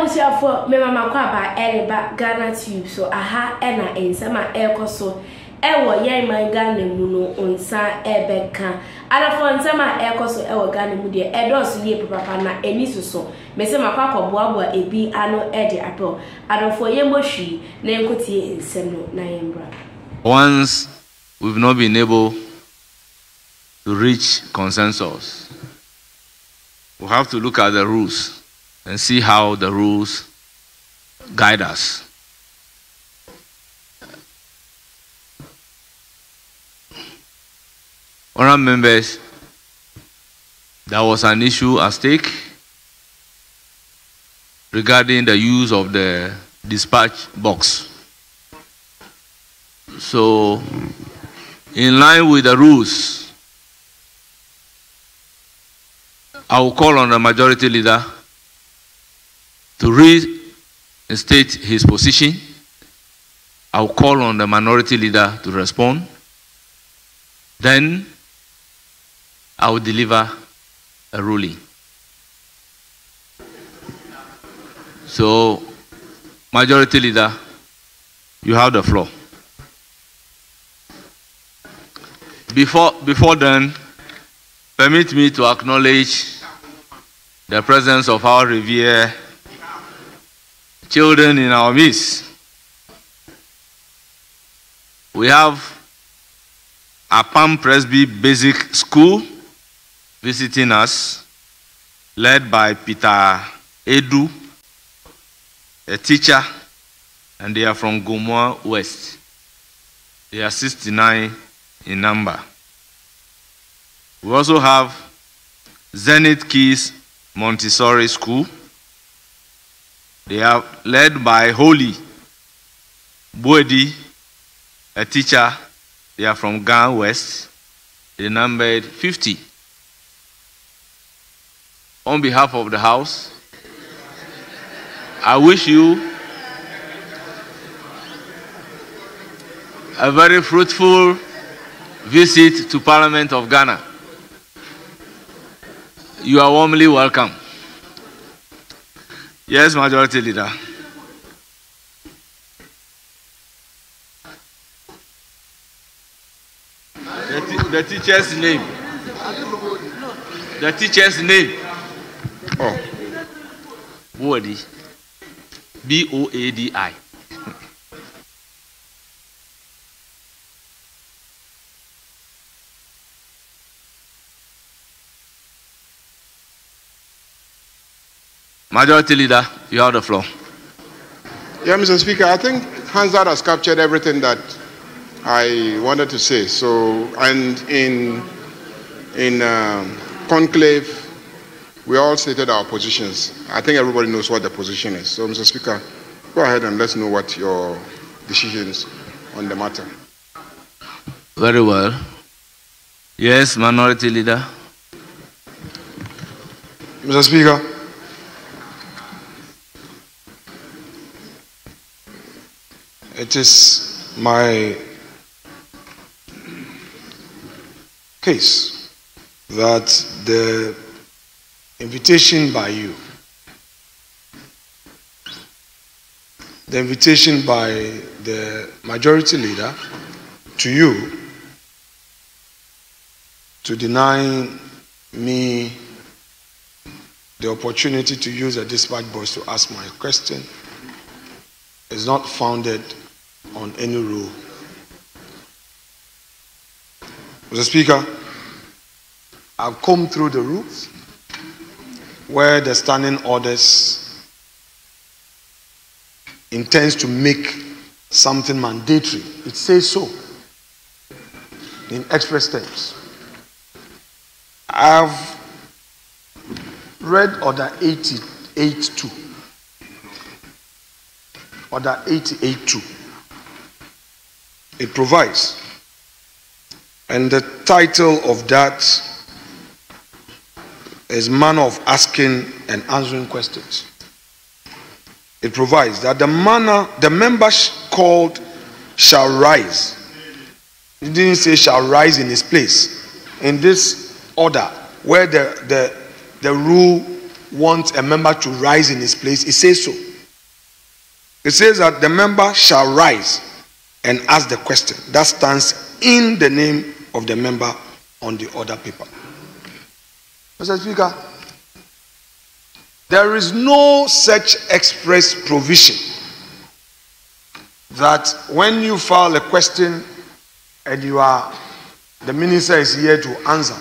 Abusia for me mama kwa ba eleba Ghanatube so aha ena ensema ekoso ewo yen man Ghana mu no onsa ebeka alafo nsema ekoso ewo Ghana mu de edoso ye papa na eni soso mese makwa koboaboa ebi ano ede apel alafo yembohwi na enkotie ensem no na yembra. Once we've not been able to reach consensus, we have to look at the rules and see how the rules guide us. Honourable members, there was an issue at stake regarding the use of the dispatch box. So, in line with the rules, I will call on the majority leader to reinstate his position. I will call on the minority leader to respond. Then I will deliver a ruling. So, majority leader, you have the floor. Before then, permit me to acknowledge the presence of our revered children in our midst. We have a Palm Presby Basic School visiting us, led by Peter Edu, a teacher, and they are from Gomoa West. They are 69 in number. We also have Zenith Keys Montessori School. They are led by Holy Boedi, a teacher. They are from Ghana West. They numbered 50. On behalf of the House, I wish you a very fruitful visit to Parliament of Ghana. You are warmly welcome. Yes, Majority Leader. The teacher's name. The teacher's name. Oh. Boadi. B-O-A-D-I. Majority Leader, you have the floor. Yeah, Mr. Speaker, I think Hansard has captured everything that I wanted to say. So, and in conclave, we all stated our positions. I think everybody knows what the position is. So, Mr. Speaker, go ahead and let's know what your decisions on the matter. Very well. Yes, Minority Leader. Mr. Speaker, it is my case that the invitation by you, the invitation by the majority leader to you to deny me the opportunity to use a dispatch box to ask my question is not founded on any rule. Mr. Speaker, I've combed through the rules where the standing orders intends to make something mandatory. It says so in express terms. I've read Order 88.2. Order 88.2. It provides, and the title of that is Manner of Asking and Answering Questions. It provides that the members called shall rise. It didn't say shall rise in his place. In this order, where the rule want a member to rise in his place, it says so. It says that the member shall rise and ask the question that stands in the name of the member on the order paper. Mr. Speaker, there is no such express provision that when you file a question and the minister is here to answer,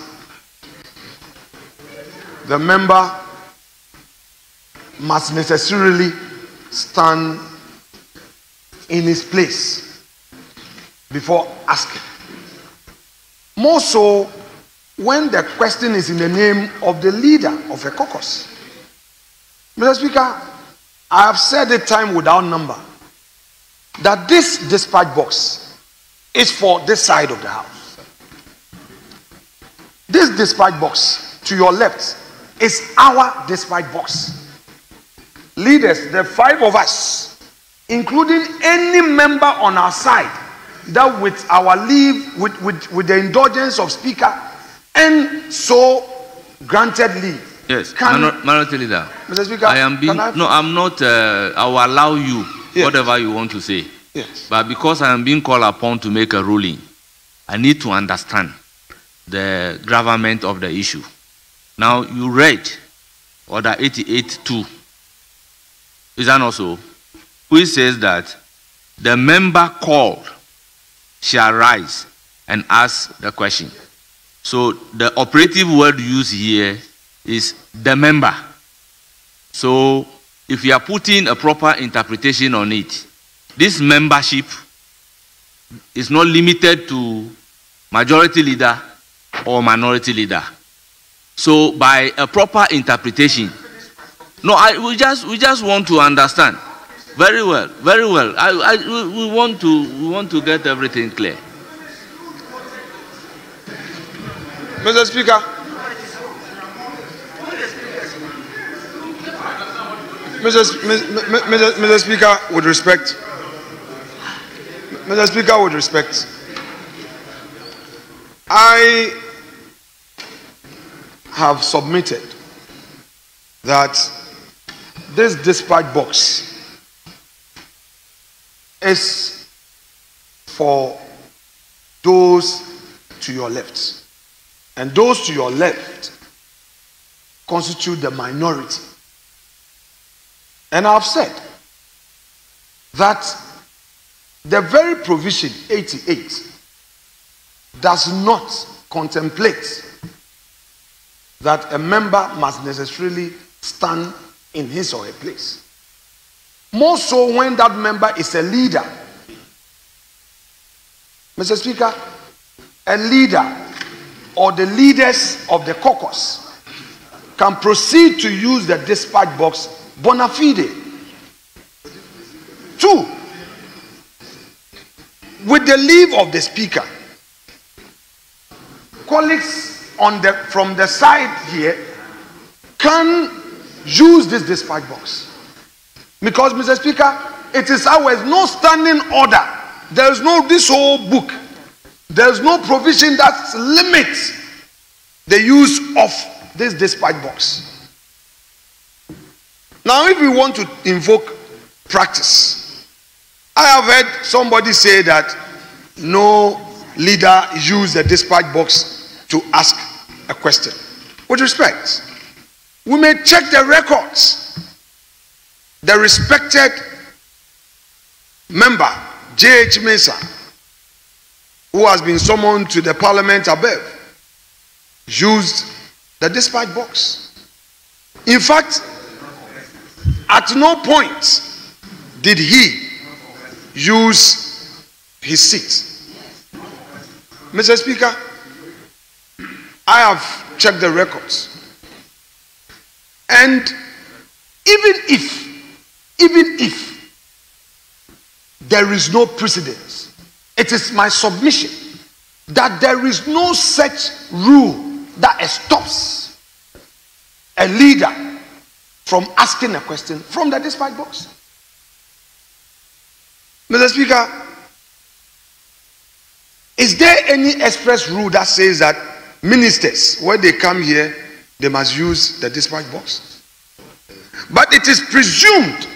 the member must necessarily stand in his place before asking. More so when the question is in the name of the leader of a caucus. Mr. Speaker, I have said it time without number that this dispatch box is for this side of the house. This dispatch box to your left is our dispatch box. Leaders, the 5 of us, including any member on our side, that with our leave, with the indulgence of Speaker, and so granted leave. Yes, Minority Leader. Mr. Speaker, I'm not. I will allow you whatever you want to say. Yes. But because I am being called upon to make a ruling, I need to understand the gravamen of the issue. Now, you read Order 88-2. Is that not so? Which says that the member called shall rise and ask the question. So the operative word used here is the member. So if you are putting a proper interpretation on it, this membership is not limited to majority leader or minority leader. So by a proper interpretation, we just want to understand. Very well, very well. We want to get everything clear. Mr. Speaker, Mr. Speaker, with respect, Mr. Speaker, with respect, I have submitted that this dispatch box is for those to your left, and those to your left constitute the minority. And I've said that the very provision 88 does not contemplate that a member must necessarily stand in his or her place. More so when that member is a leader. Mr. Speaker, a leader or the leaders of the caucus can proceed to use the dispatch box bona fide. 2, with the leave of the Speaker, colleagues from the side here can use this dispatch box. Because, Mr. Speaker, it is ours, no standing order. There is no, this whole book, there is no provision that limits the use of this dispatch box. Now, if we want to invoke practice, I have heard somebody say that no leader use the dispatch box to ask a question. With respect, we may check the records. The respected member, J.H. Mensah, who has been summoned to the parliament above, used the dispatch box. In fact, at no point did he use his seat. Mr. Speaker, I have checked the records. And even if there is no precedence, it is my submission that there is no such rule that stops a leader from asking a question from the dispatch box. Mr. Speaker, is there any express rule that says that ministers, when they come here, they must use the dispatch box? But it is presumed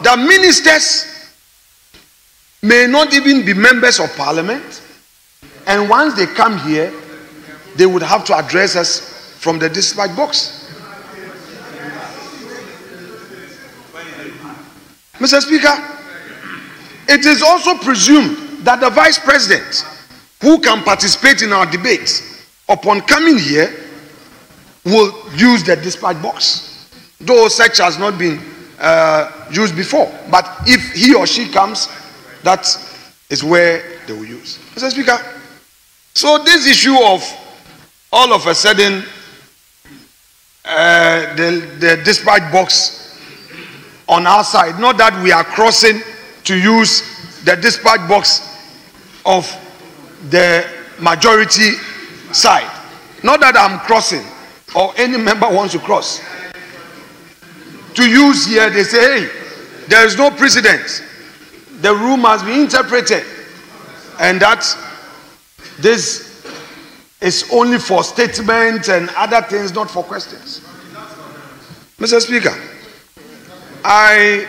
that ministers may not even be members of parliament, and once they come here, they would have to address us from the dispatch box. Mr. Speaker, it is also presumed that the vice president, who can participate in our debates, upon coming here, will use the dispatch box, though such has not been used before. But if he or she comes, that is where they will use. Mr. Speaker, so this issue of all of a sudden the dispatch box on our side, not that we are crossing to use the dispatch box of the majority side, not that I'm crossing or any member wants to cross to use here. They say, hey, there is no precedent, the rule must be interpreted, and that this is only for statements and other things, not for questions. Mr. Speaker, I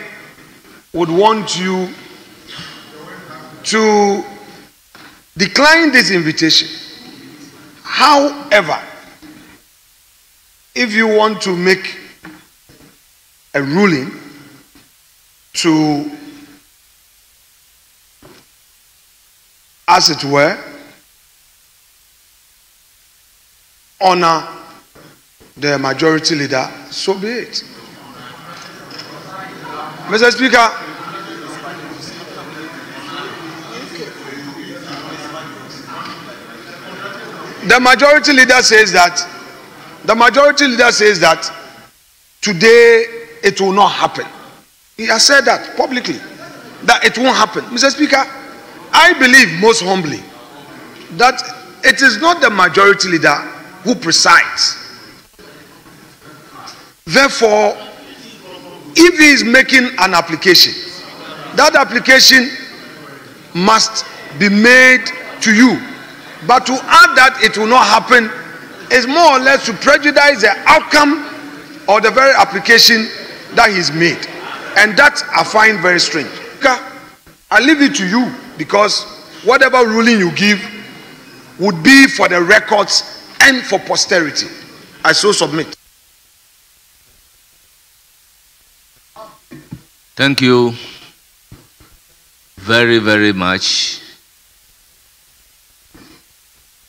would want you to decline this invitation. However, if you want to make a ruling to, as it were, honor the majority leader, so be it. Mr. Speaker, the majority leader says that today it will not happen. He has said that publicly, that it won't happen. Mr. Speaker, I believe most humbly that it is not the majority leader who presides. Therefore, if he is making an application, that application must be made to you. But to add that it will not happen is more or less to prejudice the outcome of the very application that he's made. And that I find very strange. I leave it to you, because whatever ruling you give would be for the records and for posterity. I so submit. Thank you very, very much.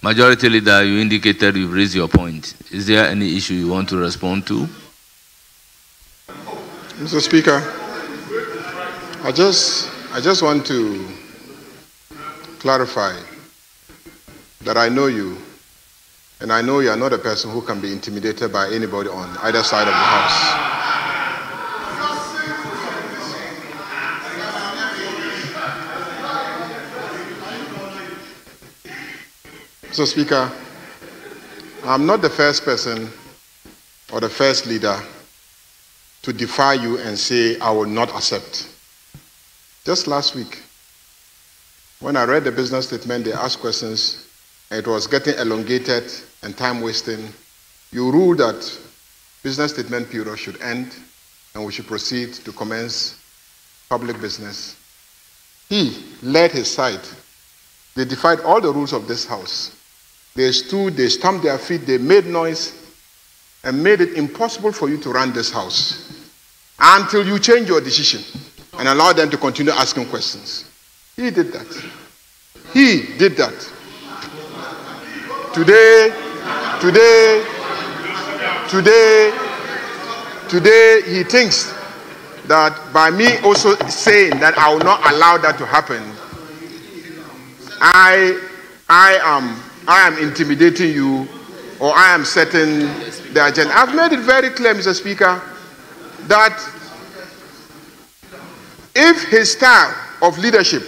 Majority Leader, you indicated you've raised your point. Is there any issue you want to respond to? Mr. Speaker, I just want to clarify that I know you, and I know you are not a person who can be intimidated by anybody on either side of the House. Mr. Speaker, I'm not the first person or the first leader to defy you and say I will not accept. Just last week, when I read the business statement, they asked questions, and it was getting elongated and time wasting. You ruled that business statement period should end and we should proceed to commence public business. He led his side. They defied all the rules of this House. They stood, they stamped their feet, they made noise, and made it impossible for you to run this House until you change your decision and allow them to continue asking questions. He did that. He did that. Today, he thinks that by me also saying that I will not allow that to happen, I am intimidating you, or I am setting the agenda. I've made it very clear, Mr. Speaker, that if his style of leadership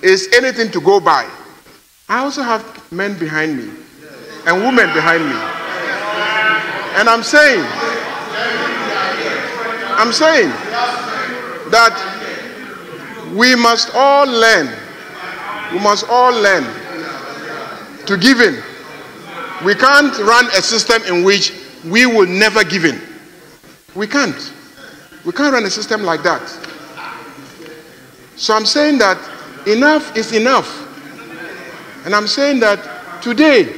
is anything to go by, I also have men behind me and women behind me. And I'm saying that we must all learn to give in. We can't run a system in which we will never give in. We can't. We can't run a system like that. So I'm saying that enough is enough. And I'm saying that today,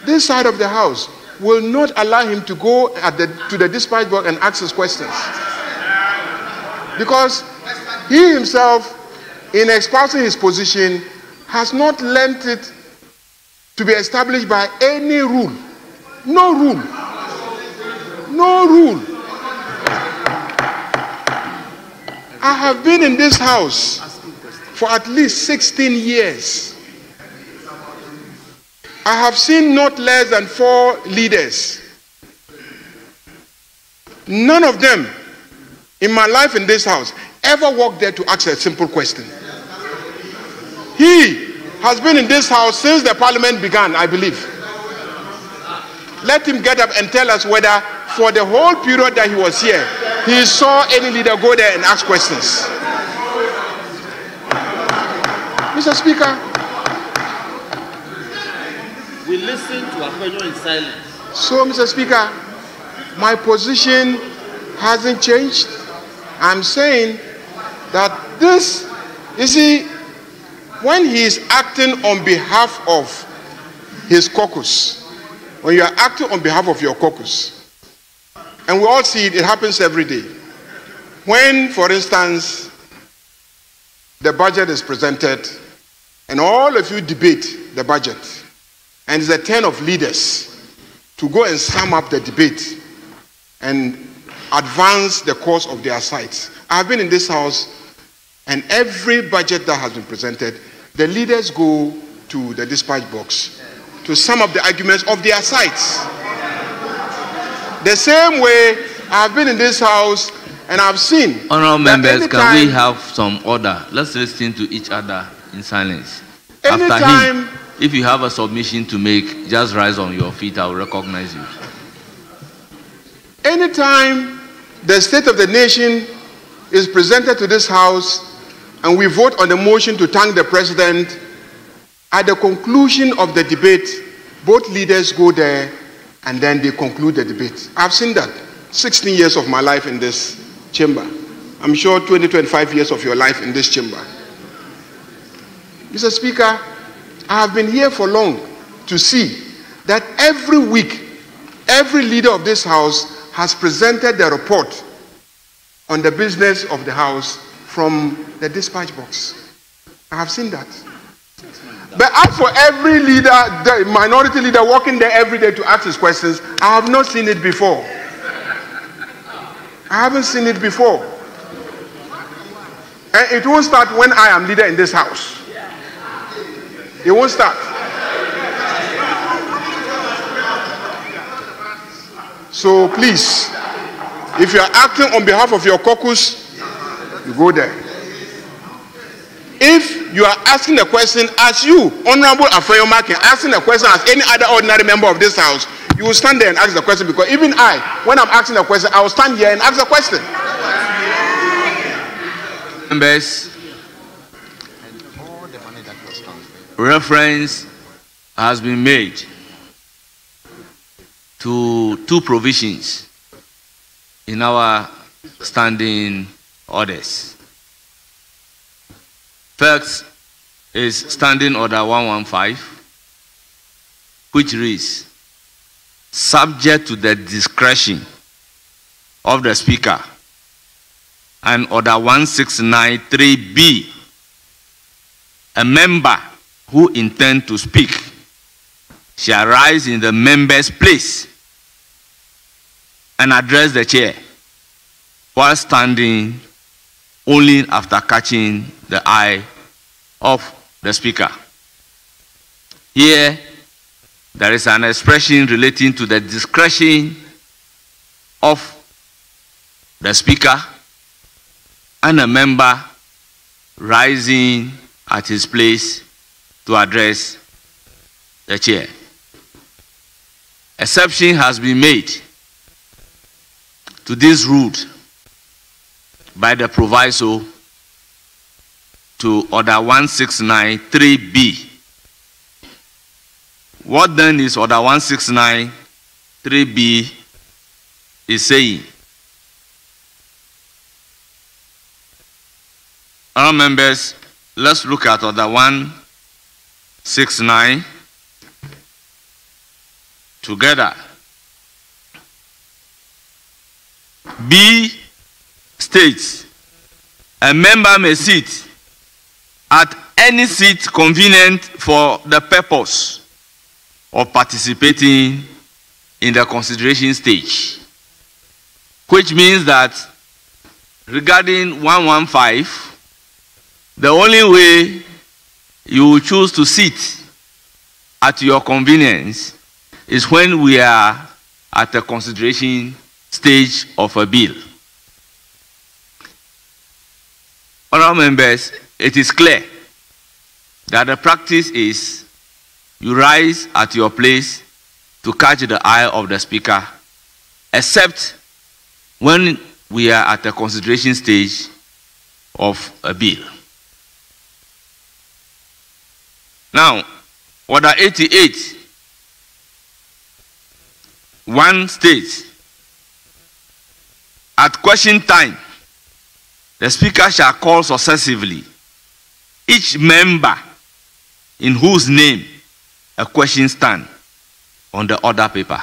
this side of the house will not allow him to go to the dispatch box and ask his questions. Because he himself, in espousing his position, has not lent it to be established by any rule. No rule. No rule. I have been in this house for at least 16 years. I have seen not less than 4 leaders. None of them in my life in this house ever walked there to ask a simple question. He has been in this house since the parliament began, I believe. Let him get up and tell us whether for the whole period that he was here, he saw any leader go there and ask questions. Mr. Speaker, we listen to Afenyo in silence. So, Mr. Speaker, my position hasn't changed. I'm saying that this, you see, when he is acting on behalf of his caucus, when you are acting on behalf of your caucus, and we all see it, it happens every day. When, for instance, the budget is presented, and all of you debate the budget, and it's a turn of leaders to go and sum up the debate and advance the course of their sides. I've been in this house, and every budget that has been presented, the leaders go to the dispatch box to sum up the arguments of their sides. The same way I've been in this house and I've seen. Honourable members, can we have some order? Let's listen to each other in silence. After him, if you have a submission to make, just rise on your feet. I will recognize you. Anytime the state of the nation is presented to this house and we vote on the motion to thank the president, at the conclusion of the debate, both leaders go there and then they conclude the debate. I've seen that. 16 years of my life in this chamber. I'm sure 20, 25 years of your life in this chamber. Mr. Speaker, I have been here for long to see that every week, every leader of this house has presented the report on the business of the house from the dispatch box. I have seen that. But as for every leader, the minority leader walking there every day to ask his questions, I have not seen it before. I haven't seen it before. And it won't start when I am leader in this house. It won't start. So please, if you are acting on behalf of your caucus, you go there. If you are asking a question as you, Honorable Afenyo Markin, asking a question as any other ordinary member of this house, you will stand there and ask the question, because even I, when I'm asking a question, I will stand here and ask the question. Members, reference has been made to 2 provisions in our standing orders. First is Standing Order 115, which reads, subject to the discretion of the Speaker, and Order 1693B, a member who intends to speak shall rise in the member's place and address the chair while standing only after catching the eye of the Speaker. Here, there is an expression relating to the discretion of the Speaker and a member rising at his place to address the chair. Exception has been made to this rule by the proviso to Order 1693B. What then is Order 1693B is saying? Our members, let's look at order 169 together. B states, a member may sit at any seat convenient for the purpose of participating in the consideration stage, which means that regarding 115, the only way you will choose to sit at your convenience is when we are at the consideration stage of a bill. Honourable members, it is clear that the practice is you rise at your place to catch the eye of the speaker, except when we are at the consideration stage of a bill. Now, order 88, 1 states, at question time, the speaker shall call successively each member in whose name a question stands on the order paper.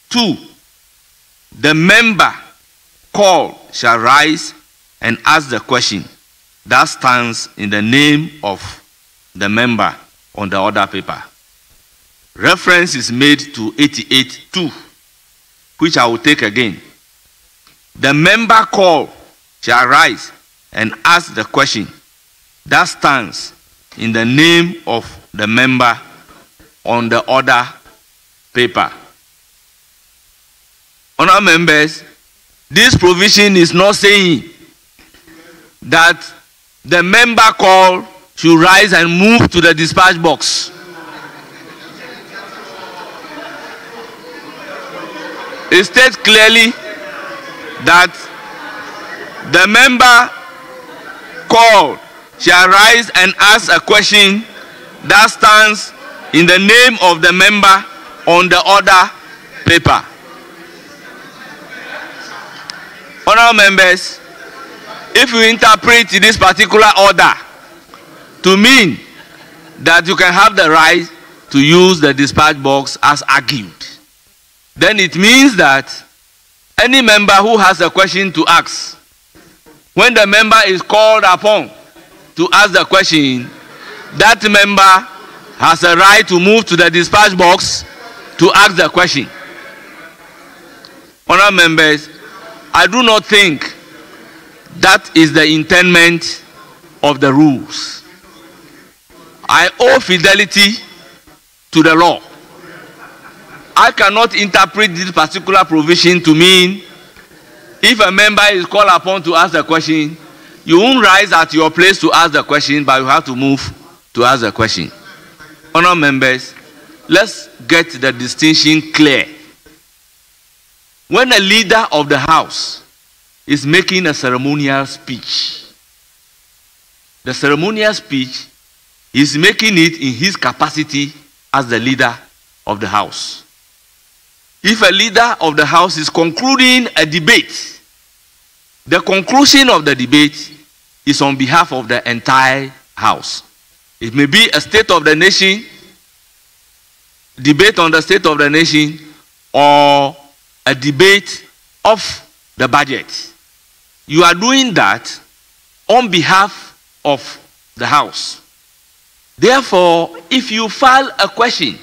2, the member called shall rise and ask the question that stands in the name of the member on the order paper. Reference is made to 88.2, which I will take again. The member called shall rise and ask the question that stands in the name of the member on the order paper. Honourable members, this provision is not saying that the member called should rise and move to the dispatch box. It states clearly that the member called shall rise and ask a question that stands in the name of the member on the order paper. Honourable members, if you interpret this particular order to mean that you can have the right to use the dispatch box as argued, then it means that any member who has a question to ask, when the member is called upon to ask the question, that member has a right to move to the dispatch box to ask the question. Honourable members, I do not think that is the intent of the rules. I owe fidelity to the law. I cannot interpret this particular provision to mean if a member is called upon to ask the question, you won't rise at your place to ask the question, but you have to move to ask the question. Honourable members, let's get the distinction clear. When a leader of the house is making a ceremonial speech, the ceremonial speech is making it in his capacity as the leader of the house. If a leader of the house is concluding a debate, the conclusion of the debate is on behalf of the entire house. It may be a state of the nation, debate on the state of the nation, or a debate of the budget. You are doing that on behalf of the house. Therefore, if you file a question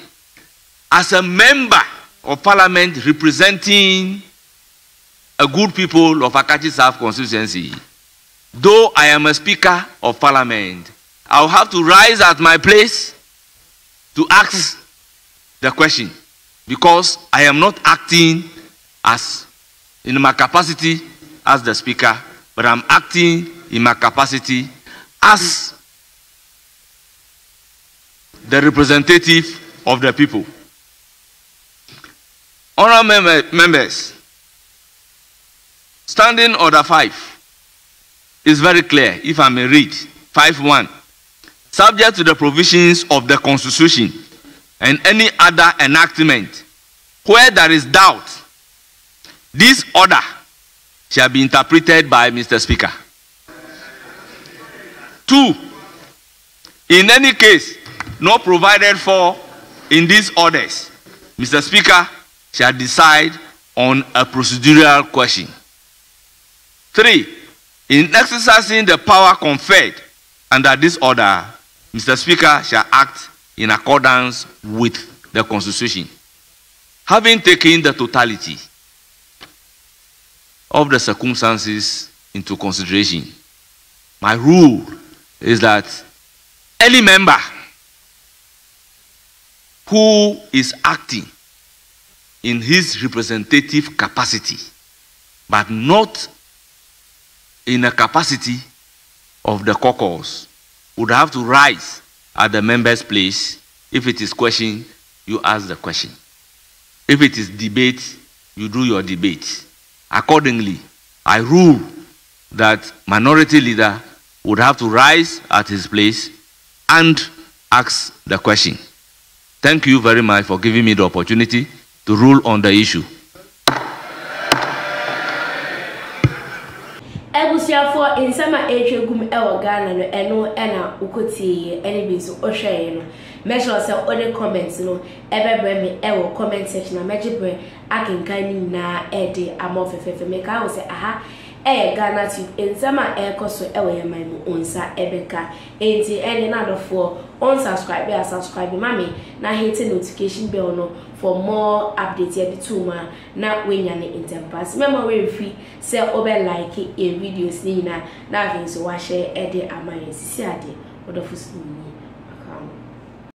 as a member of parliament representing a good people of Akachi South constituency, though I am a speaker of parliament, I will have to rise at my place to ask the question, because I am not acting as in my capacity as the speaker, but I'm acting in my capacity as the representative of the people. Honourable members, standing order 5 is very clear, if I may read. 5.1. Subject to the provisions of the Constitution and any other enactment, where there is doubt, this order shall be interpreted by Mr. Speaker. 2. In any case not provided for in these orders, Mr. Speaker shall decide on a procedural question. 3. In exercising the power conferred under this order, Mr. Speaker shall act in accordance with the Constitution. Having taken the totality of the circumstances into consideration, my rule is that any member who is acting in his representative capacity, but not in a capacity of the caucus, would have to rise at the member's place. If it is question, you ask the question. If it is debate, you do your debate. Accordingly, I rule that minority leader would have to rise at his place and ask the question. Thank you very much for giving me the opportunity to rule on the issue. Ebusiafo insama etwegum ewo Ghana no eno ena ukotie ene bi so ohwe no measure say all comments no ebebre me ewo comment section na megibre akenkan ni na ede amofefefe me ka wo say aha Ghanatube insama ekoso ewo yeman mu onsa ebeka enti ene na dofo on subscribe ya subscribe mami na hit notification bell no for more updates every 2 months na wenya ne interpass remember we free say over like a videos ni na vin so wa share ede amaye sisi ade odofo sini account